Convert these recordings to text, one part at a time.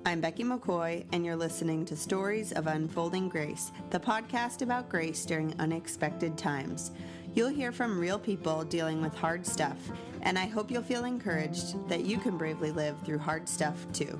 I'm Becky McCoy, and you're listening to Stories of Unfolding Grace, the podcast about grace during unexpected times. You'll hear from real people dealing with hard stuff, and I hope you'll feel encouraged that you can bravely live through hard stuff too.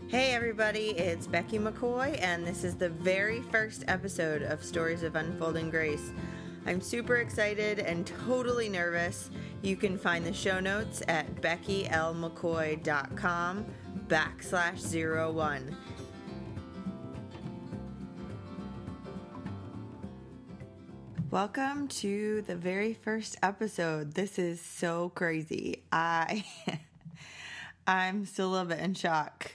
Hey everybody, it's Becky McCoy, and this is the very first episode of Stories of Unfolding Grace. I'm super excited and totally nervous. You can find the show notes at beckylmccoy.com/01. Welcome to the very first episode. This is so crazy. I'm still a little bit in shock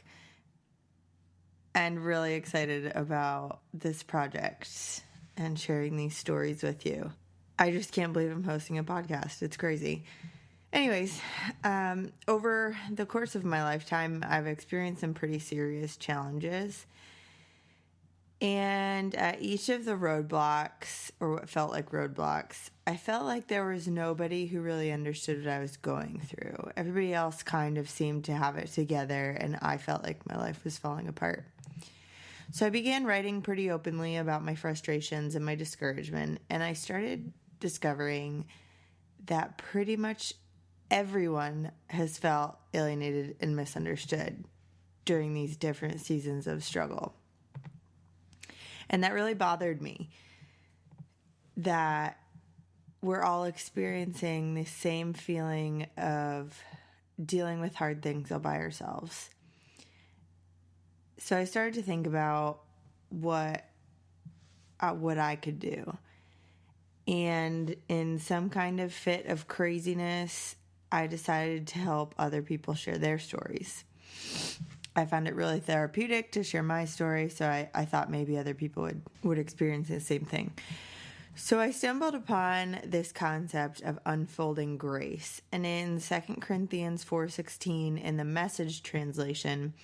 and really excited about this project and sharing these stories with you. I just can't believe I'm hosting a podcast. It's crazy. Anyways, over the course of my lifetime, I've experienced some pretty serious challenges. And at each of the roadblocks, or what felt like roadblocks, I felt like there was nobody who really understood what I was going through. Everybody else kind of seemed to have it together, and I felt like my life was falling apart. So I began writing pretty openly about my frustrations and my discouragement, and I started discovering that pretty much everyone has felt alienated and misunderstood during these different seasons of struggle. And that really bothered me, that we're all experiencing the same feeling of dealing with hard things all by ourselves. So I started to think about what I could do. And in some kind of fit of craziness, I decided to help other people share their stories. I found it really therapeutic to share my story, so I thought maybe other people would experience the same thing. So I stumbled upon this concept of unfolding grace. And in 2 Corinthians 4:16, in the Message translation,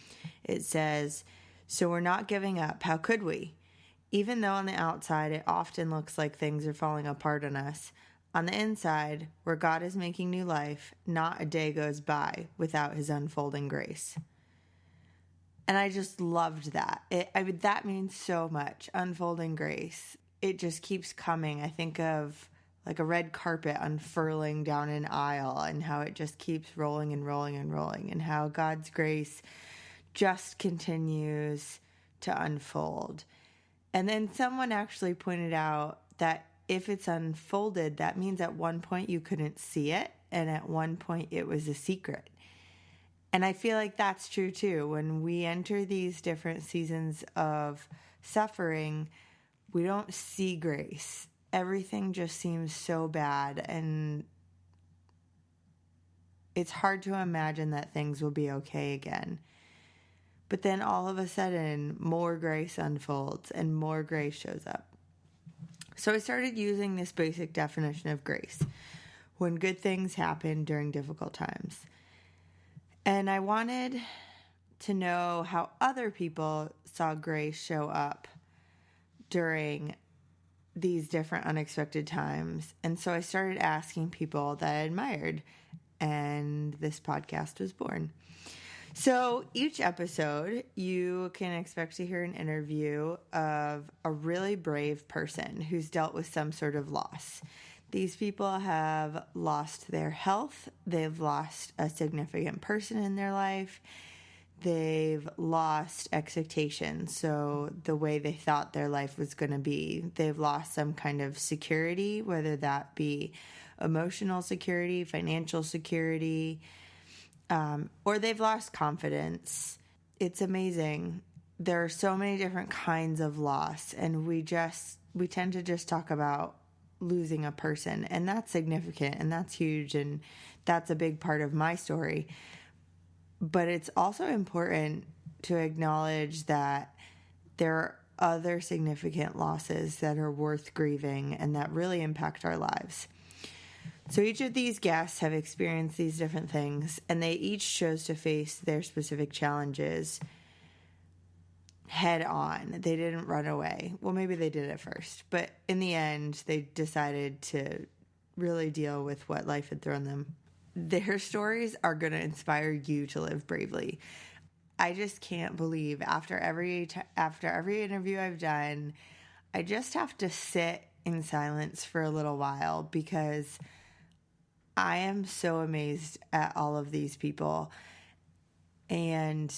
it says, "So we're not giving up. How could we? Even though on the outside it often looks like things are falling apart on us, on the inside, where God is making new life, not a day goes by without his unfolding grace." And I just loved that. That means so much, unfolding grace. It just keeps coming. I think of like a red carpet unfurling down an aisle and how it just keeps rolling and rolling and rolling, and how God's grace just continues to unfold. And then someone actually pointed out that if it's unfolded, that means at one point you couldn't see it, and at one point it was a secret. And I feel like that's true too. When we enter these different seasons of suffering, we don't see grace. Everything just seems so bad, and it's hard to imagine that things will be okay again. But then all of a sudden, more grace unfolds and more grace shows up. So I started using this basic definition of grace: when good things happen during difficult times. And I wanted to know how other people saw grace show up during these different unexpected times. And so I started asking people that I admired, and this podcast was born. So each episode, you can expect to hear an interview of a really brave person who's dealt with some sort of loss. These people have lost their health. They've lost a significant person in their life. They've lost expectations, so the way they thought their life was going to be. They've lost some kind of security, whether that be emotional security, financial security, or they've lost confidence. It's amazing. There are so many different kinds of loss, and we tend to just talk about losing a person, and that's significant and that's huge, and that's a big part of my story. But it's also important to acknowledge that there other significant losses that are worth grieving and that really impact our lives. So each of these guests have experienced these different things, and they each chose to face their specific challenges head on. They didn't run away. Well, maybe they did at first, but in the end, they decided to really deal with what life had thrown them. Their stories are going to inspire you to live bravely. I just can't believe after every interview I've done, I just have to sit in silence for a little while because I am so amazed at all of these people. And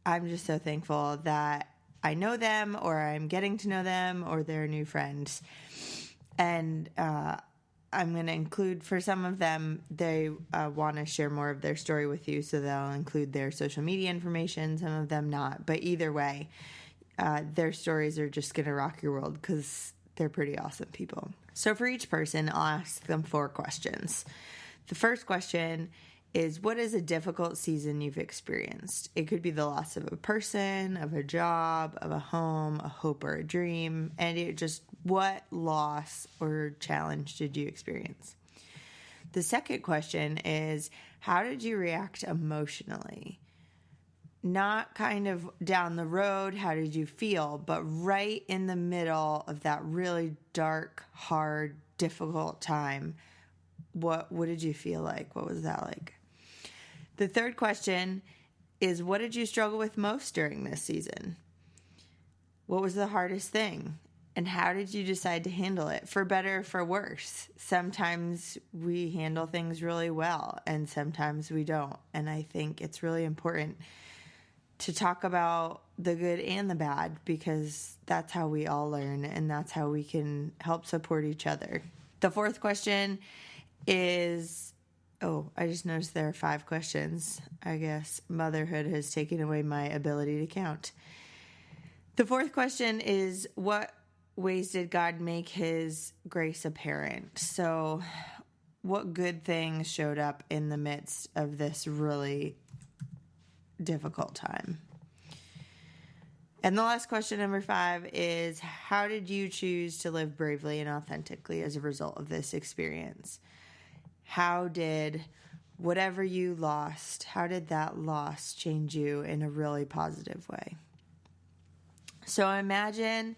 I'm just so thankful that I know them, or I'm getting to know them, or they're new friends. And I'm going to include, for some of them, they want to share more of their story with you, so they'll include their social media information, some of them not. But either way, their stories are just going to rock your world because they're pretty awesome people. So for each person, I'll ask them 4 questions. The first question is, what is a difficult season you've experienced? It could be the loss of a person, of a job, of a home, a hope, or a dream. And what loss or challenge did you experience? The second question is, how did you react emotionally? Not kind of down the road, how did you feel, but right in the middle of that really dark, hard, difficult time. What did you feel like? What was that like? The third question is, what did you struggle with most during this season? What was the hardest thing? And how did you decide to handle it, for better or for worse? Sometimes we handle things really well, and sometimes we don't. And I think it's really important to talk about the good and the bad, because that's how we all learn, and that's how we can help support each other. The fourth question is, I just noticed there are 5 questions. I guess motherhood has taken away my ability to count. The fourth question is, what ways did God make his grace apparent? So what good things showed up in the midst of this really difficult time? And the last question, number 5, is, how did you choose to live bravely and authentically as a result of this experience? How did whatever you lost, how did that loss change you in a really positive way? So imagine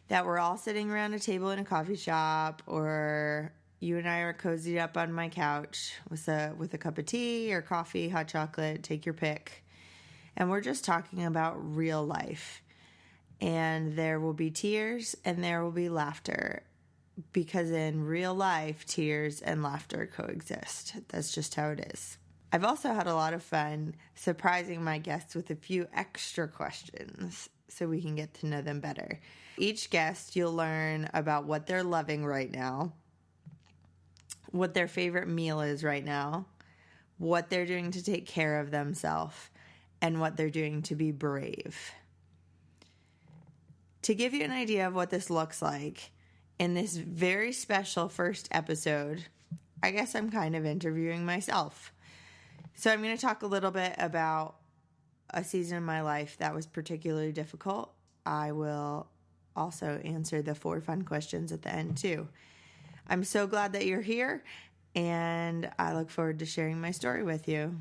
that we're all sitting around a table in a coffee shop, or you and I are cozied up on my couch with a cup of tea or coffee, hot chocolate, take your pick. And we're just talking about real life. And there will be tears and there will be laughter, because in real life, tears and laughter coexist. That's just how it is. I've also had a lot of fun surprising my guests with a few extra questions so we can get to know them better. Each guest, you'll learn about what they're loving right now, what their favorite meal is right now, what they're doing to take care of themselves, and what they're doing to be brave. To give you an idea of what this looks like, in this very special first episode, I guess I'm kind of interviewing myself. So I'm going to talk a little bit about a season in my life that was particularly difficult. I will also answer the 4 fun questions at the end too. I'm so glad that you're here, and I look forward to sharing my story with you.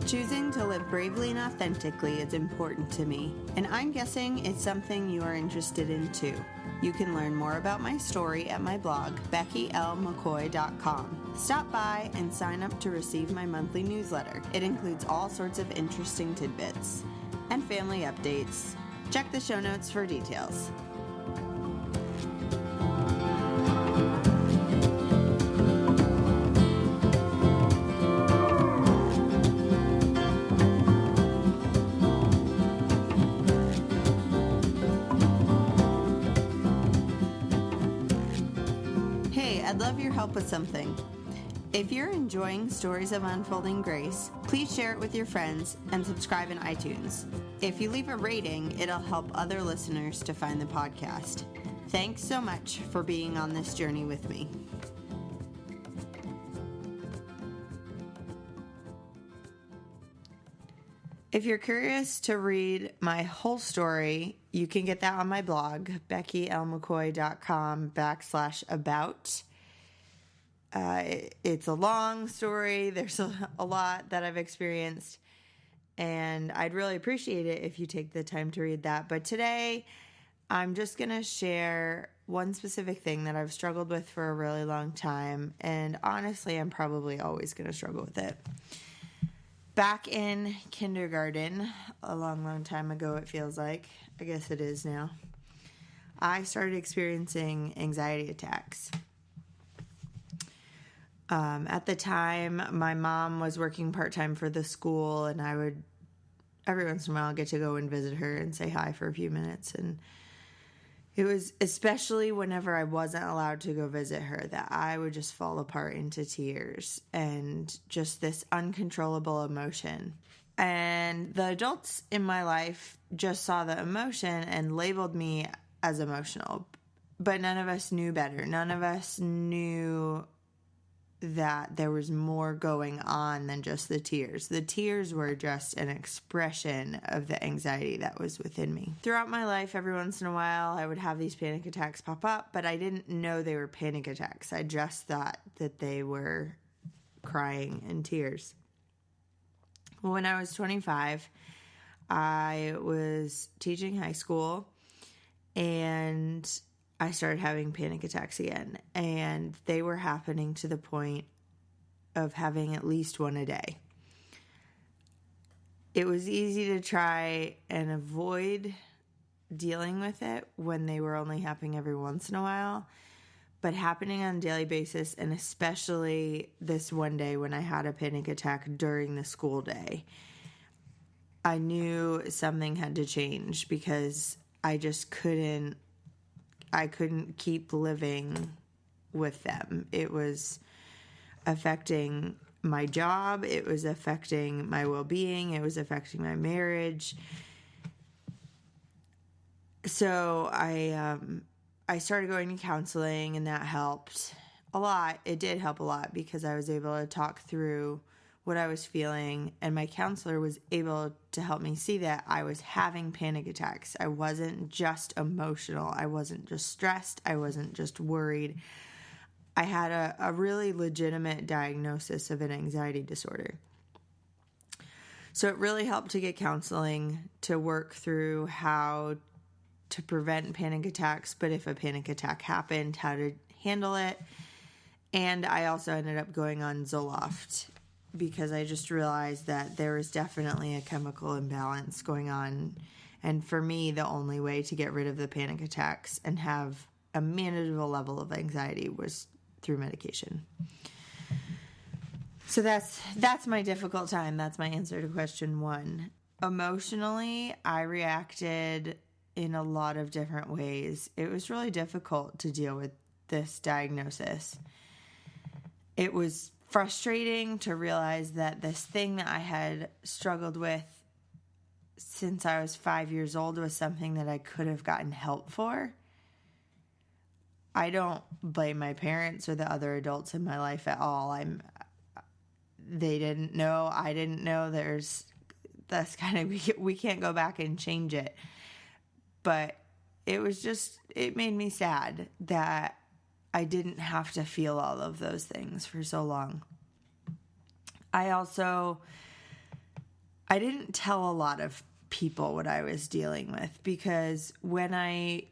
Choosing to live bravely and authentically is important to me, and I'm guessing it's something you are interested in too. You can learn more about my story at my blog, beckylmccoy.com. Stop by and sign up to receive my monthly newsletter. It includes all sorts of interesting tidbits and family updates. Check the show notes for details. I'd love your help with something. If you're enjoying Stories of Unfolding Grace, please share it with your friends and subscribe in iTunes. If you leave a rating, it'll help other listeners to find the podcast. Thanks so much for being on this journey with me. If you're curious to read my whole story, you can get that on my blog, beckylmccoy.com/about. It's a long story. There's a lot that I've experienced, and I'd really appreciate it if you take the time to read that. But today, I'm just going to share one specific thing that I've struggled with for a really long time, and honestly, I'm probably always going to struggle with it. Back in kindergarten, a long, long time ago it feels like, I guess it is now, I started experiencing anxiety attacks. At the time, my mom was working part-time for the school, and I would, every once in a while, get to go and visit her and say hi for a few minutes. And it was especially whenever I wasn't allowed to go visit her that I would just fall apart into tears and just this uncontrollable emotion. And the adults in my life just saw the emotion and labeled me as emotional. But none of us knew better. None of us knew that there was more going on than just the tears. The tears were just an expression of the anxiety that was within me. Throughout my life, every once in a while, I would have these panic attacks pop up, but I didn't know they were panic attacks. I just thought that they were crying and tears. Well, when I was 25, I was teaching high school, and I started having panic attacks again, and they were happening to the point of having at least one a day. It was easy to try and avoid dealing with it when they were only happening every once in a while, but happening on a daily basis, and especially this one day when I had a panic attack during the school day, I knew something had to change because I just couldn't keep living with them. It was affecting my job. It was affecting my well-being. It was affecting my marriage. So I started going to counseling, and that helped a lot. It did help a lot because I was able to talk through what I was feeling, and my counselor was able to help me see that I was having panic attacks. I wasn't just emotional. I wasn't just stressed. I wasn't just worried. I had a really legitimate diagnosis of an anxiety disorder. So it really helped to get counseling to work through how to prevent panic attacks, but if a panic attack happened, how to handle it. And I also ended up going on Zoloft, because I just realized that there was definitely a chemical imbalance going on. And for me, the only way to get rid of the panic attacks and have a manageable level of anxiety was through medication. So that's my difficult time. That's my answer to question 1. Emotionally, I reacted in a lot of different ways. It was really difficult to deal with this diagnosis. It was frustrating to realize that this thing that I had struggled with since I was 5 years old was something that I could have gotten help for. I don't blame my parents or the other adults in my life at all. They didn't know. I didn't know. That's kind of, we can't go back and change it. But it made me sad that I didn't have to feel all of those things for so long. I didn't tell a lot of people what I was dealing with, because when I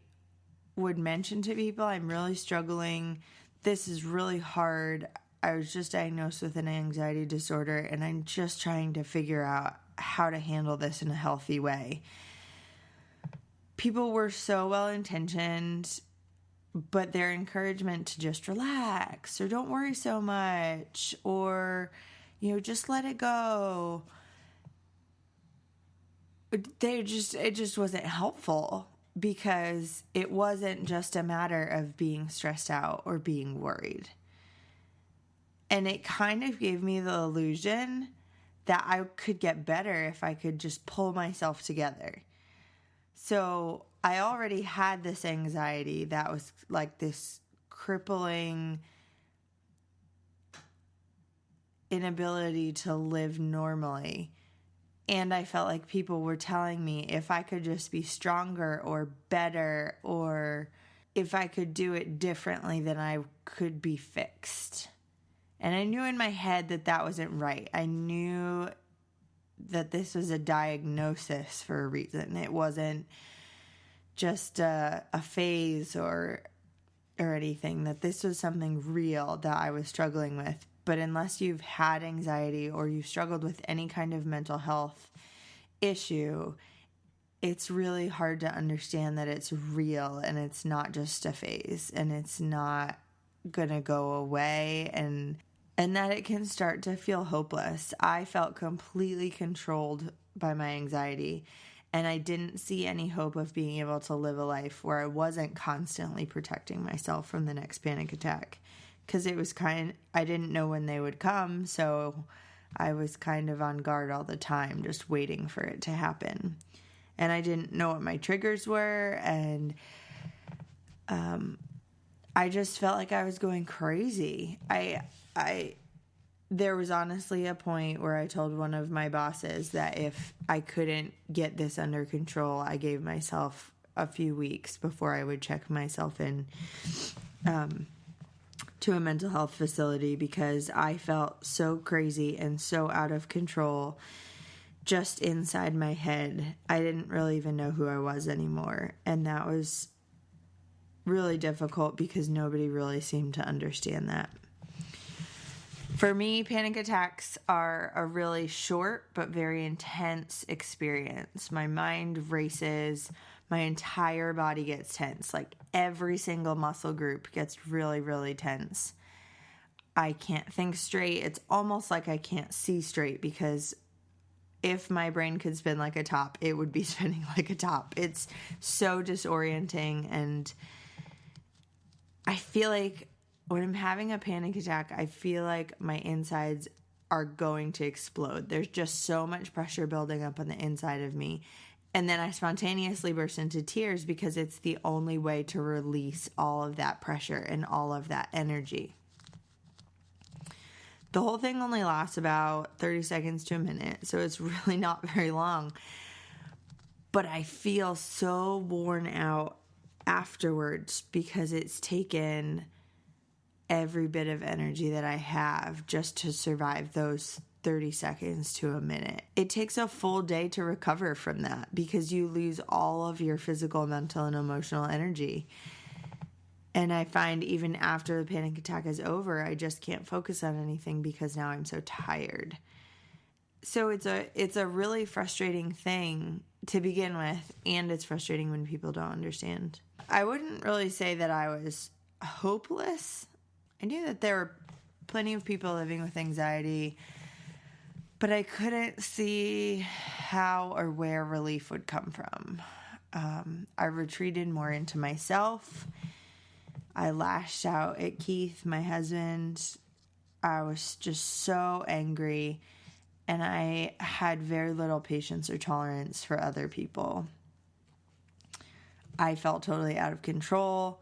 would mention to people, I'm really struggling, this is really hard, I was just diagnosed with an anxiety disorder, and I'm just trying to figure out how to handle this in a healthy way. People were so well-intentioned, but their encouragement to just relax, or don't worry so much, or, just let it go, it just wasn't helpful, because it wasn't just a matter of being stressed out or being worried. And it kind of gave me the illusion that I could get better if I could just pull myself together. So I already had this anxiety that was like this crippling inability to live normally. And I felt like people were telling me if I could just be stronger or better, or if I could do it differently, then I could be fixed. And I knew in my head that that wasn't right. I knew that this was a diagnosis for a reason. It wasn't just a phase or anything, that this was something real that I was struggling with. But unless you've had anxiety or you've struggled with any kind of mental health issue, it's really hard to understand that it's real and it's not just a phase and it's not going to go away, and that it can start to feel hopeless. I felt completely controlled by my anxiety, and I didn't see any hope of being able to live a life where I wasn't constantly protecting myself from the next panic attack. Because I didn't know when they would come, so I was kind of on guard all the time, just waiting for it to happen. And I didn't know what my triggers were, and I just felt like I was going crazy. There was honestly a point where I told one of my bosses that if I couldn't get this under control, I gave myself a few weeks before I would check myself in to a mental health facility, because I felt so crazy and so out of control just inside my head. I didn't really even know who I was anymore. And that was really difficult because nobody really seemed to understand that. For me, panic attacks are a really short but very intense experience. My mind races. My entire body gets tense. Like every single muscle group gets really, really tense. I can't think straight. It's almost like I can't see straight, because if my brain could spin like a top, it would be spinning like a top. It's so disorienting, and I feel like when I'm having a panic attack, I feel like my insides are going to explode. There's just so much pressure building up on the inside of me. And then I spontaneously burst into tears because it's the only way to release all of that pressure and all of that energy. The whole thing only lasts about 30 seconds to a minute, so it's really not very long. But I feel so worn out afterwards because it's taken every bit of energy that I have just to survive those 30 seconds to a minute. It takes a full day to recover from that because you lose all of your physical, mental, and emotional energy. And I find even after the panic attack is over, I just can't focus on anything because now I'm so tired. So it's a really frustrating thing to begin with, and it's frustrating when people don't understand. I wouldn't really say that I was hopeless. I knew that there were plenty of people living with anxiety, but I couldn't see how or where relief would come from. I retreated more into myself. I lashed out at Keith, my husband. I was just so angry, and I had very little patience or tolerance for other people. I felt totally out of control,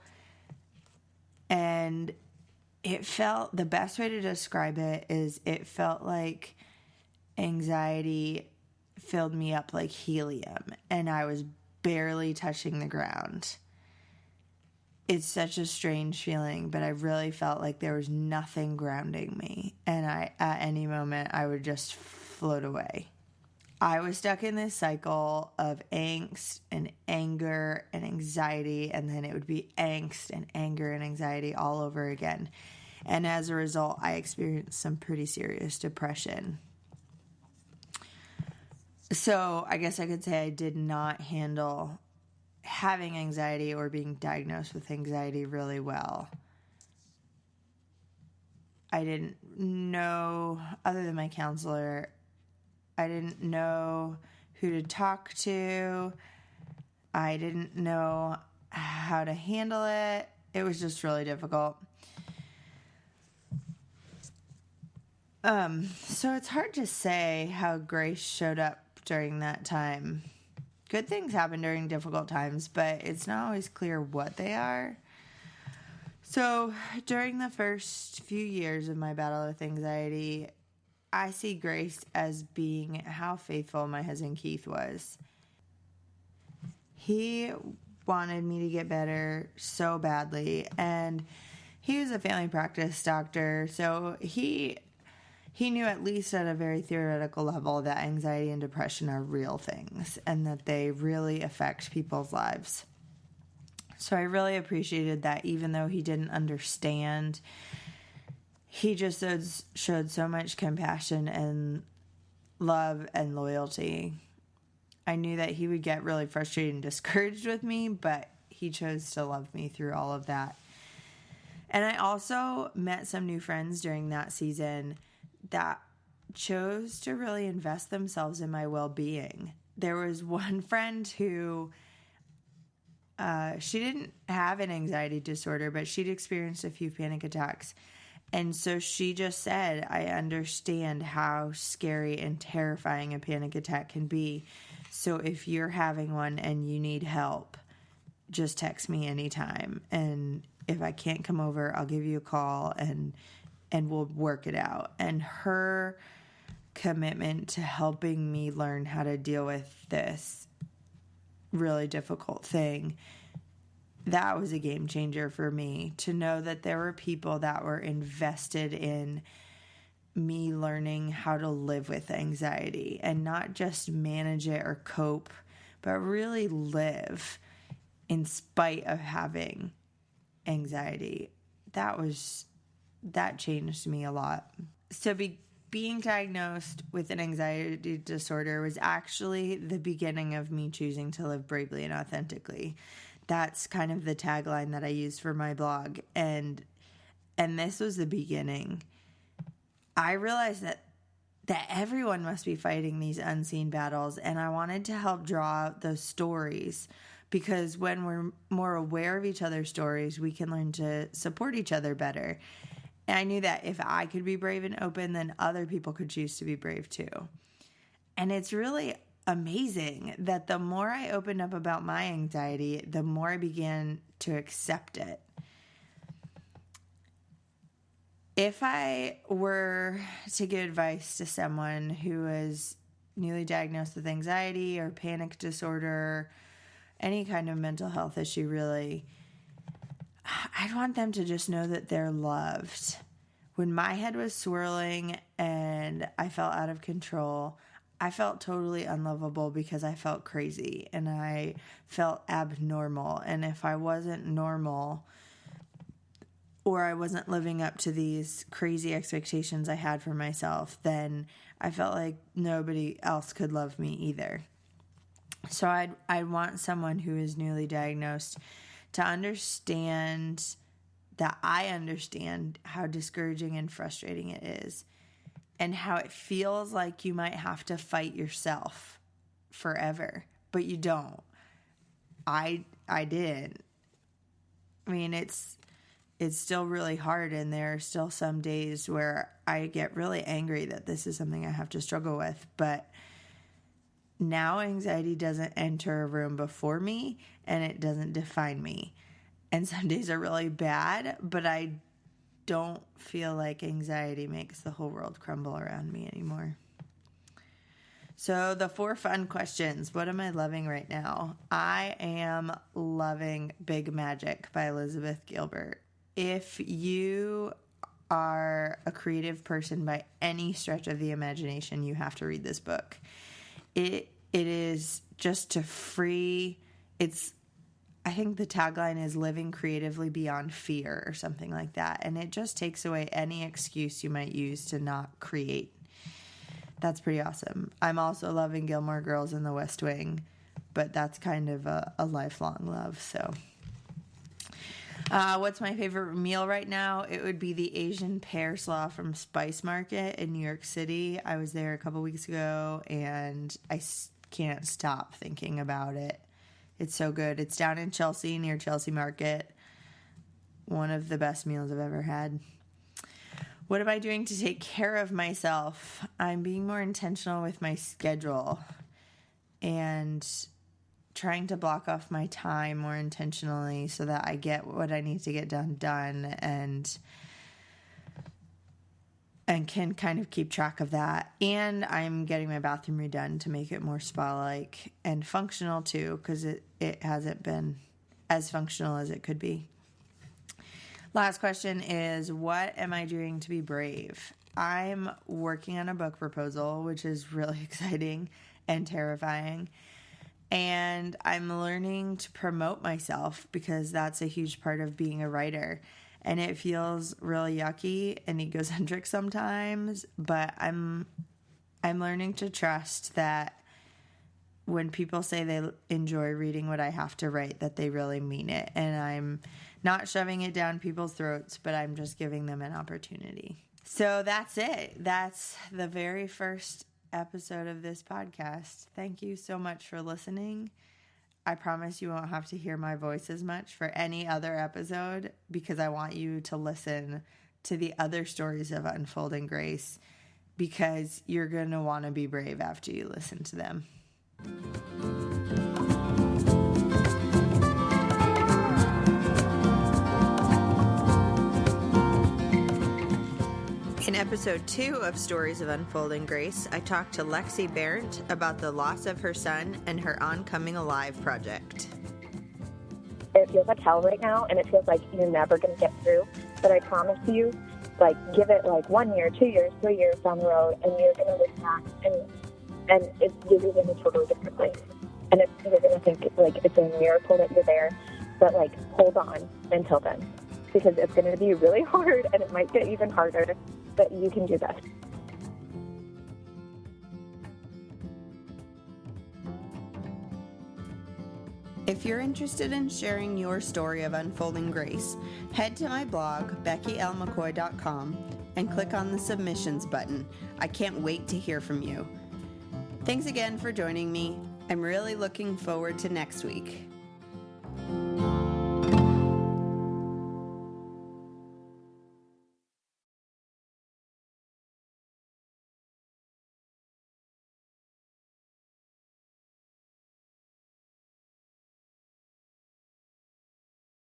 and the best way to describe it is it felt like anxiety filled me up like helium, and I was barely touching the ground. It's such a strange feeling, but I really felt like there was nothing grounding me, and at any moment I would just float away. I was stuck in this cycle of angst and anger and anxiety, and then it would be angst and anger and anxiety all over again. And as a result, I experienced some pretty serious depression. So I guess I could say I did not handle having anxiety or being diagnosed with anxiety really well. I didn't know, other than my counselor, I didn't know who to talk to. I didn't know how to handle it. It was just really difficult. So it's hard to say how grace showed up during that time. Good things happen during difficult times, but it's not always clear what they are. So during the first few years of my battle with anxiety, I see grace as being how faithful my husband Keith was. He wanted me to get better so badly, and he was a family practice doctor, so he knew, at least at a very theoretical level, that anxiety and depression are real things and that they really affect people's lives. So I really appreciated that, even though he didn't understand, he just showed so much compassion and love and loyalty. I knew that he would get really frustrated and discouraged with me, but he chose to love me through all of that. And I also met some new friends during that season that chose to really invest themselves in my well-being. There was one friend who, she didn't have an anxiety disorder, but she'd experienced a few panic attacks. And so she just said, I understand how scary and terrifying a panic attack can be. So if you're having one and you need help, just text me anytime. And if I can't come over, I'll give you a call and we'll work it out. And her commitment to helping me learn how to deal with this really difficult thing, that was a game changer for me, to know that there were people that were invested in me learning how to live with anxiety and not just manage it or cope, but really live in spite of having anxiety. That changed me a lot. So being diagnosed with an anxiety disorder was actually the beginning of me choosing to live bravely and authentically. That's kind of the tagline that I used for my blog. And this was the beginning. I realized that everyone must be fighting these unseen battles, and I wanted to help draw out those stories, because when we're more aware of each other's stories, we can learn to support each other better. And I knew that if I could be brave and open, then other people could choose to be brave too. And it's really amazing that the more I opened up about my anxiety, the more I began to accept it. If I were to give advice to someone who is newly diagnosed with anxiety or panic disorder, any kind of mental health issue really, I'd want them to just know that they're loved. When my head was swirling and I felt out of control, I felt totally unlovable because I felt crazy and I felt abnormal. And if I wasn't normal, or I wasn't living up to these crazy expectations I had for myself, then I felt like nobody else could love me either. So I'd want someone who is newly diagnosed to understand that I understand how discouraging and frustrating it is, and how it feels like you might have to fight yourself forever, but you don't. I didn't. I mean, it's still really hard, and there are still some days where I get really angry that this is something I have to struggle with, but now anxiety doesn't enter a room before me, and it doesn't define me. And some days are really bad, but I don't feel like anxiety makes the whole world crumble around me anymore. So the 4 fun questions. What am I loving right now? I am loving Big Magic by Elizabeth Gilbert. If you are a creative person by any stretch of the imagination, you have to read this book. It is just to free, I think the tagline is living creatively beyond fear or something like that. And it just takes away any excuse you might use to not create. That's pretty awesome. I'm also loving Gilmore Girls and The West Wing, but that's kind of a lifelong love. So what's my favorite meal right now? It would be the Asian Pear Slaw from Spice Market in New York City. I was there a couple weeks ago, and I can't stop thinking about it. It's so good. It's down in Chelsea, near Chelsea Market. One of the best meals I've ever had. What am I doing to take care of myself? I'm being more intentional with my schedule. And trying to block off my time more intentionally so that I get what I need to get done and can kind of keep track of that. And I'm getting my bathroom redone to make it more spa-like and functional too, because it hasn't been as functional as it could be. Last question is, what am I doing to be brave? I'm working on a book proposal, which is really exciting and terrifying. And I'm learning to promote myself because that's a huge part of being a writer. And it feels really yucky and egocentric sometimes, but I'm learning to trust that when people say they enjoy reading what I have to write, that they really mean it. And I'm not shoving it down people's throats, but I'm just giving them an opportunity. So that's it. That's the very first episode of this podcast. Thank you so much for listening. I promise you won't have to hear my voice as much for any other episode because I want you to listen to the other stories of unfolding grace because you're going to want to be brave after you listen to them. In episode 2 of Stories of Unfolding Grace, I talked to Lexi Barrett about the loss of her son and her On-Coming Alive project. It feels like hell right now, and it feels like you're never going to get through. But I promise you, give it 1 year, 2 years, 3 years down the road, and you're going to look back, and you're going to be in a totally different place. And you're going to think, it's a miracle that you're there. But, hold on until then. Because it's going to be really hard, and it might get even harder. But you can do this. If you're interested in sharing your story of unfolding grace, head to my blog, beckylmccoy.com, and click on the submissions button. I can't wait to hear from you. Thanks again for joining me. I'm really looking forward to next week.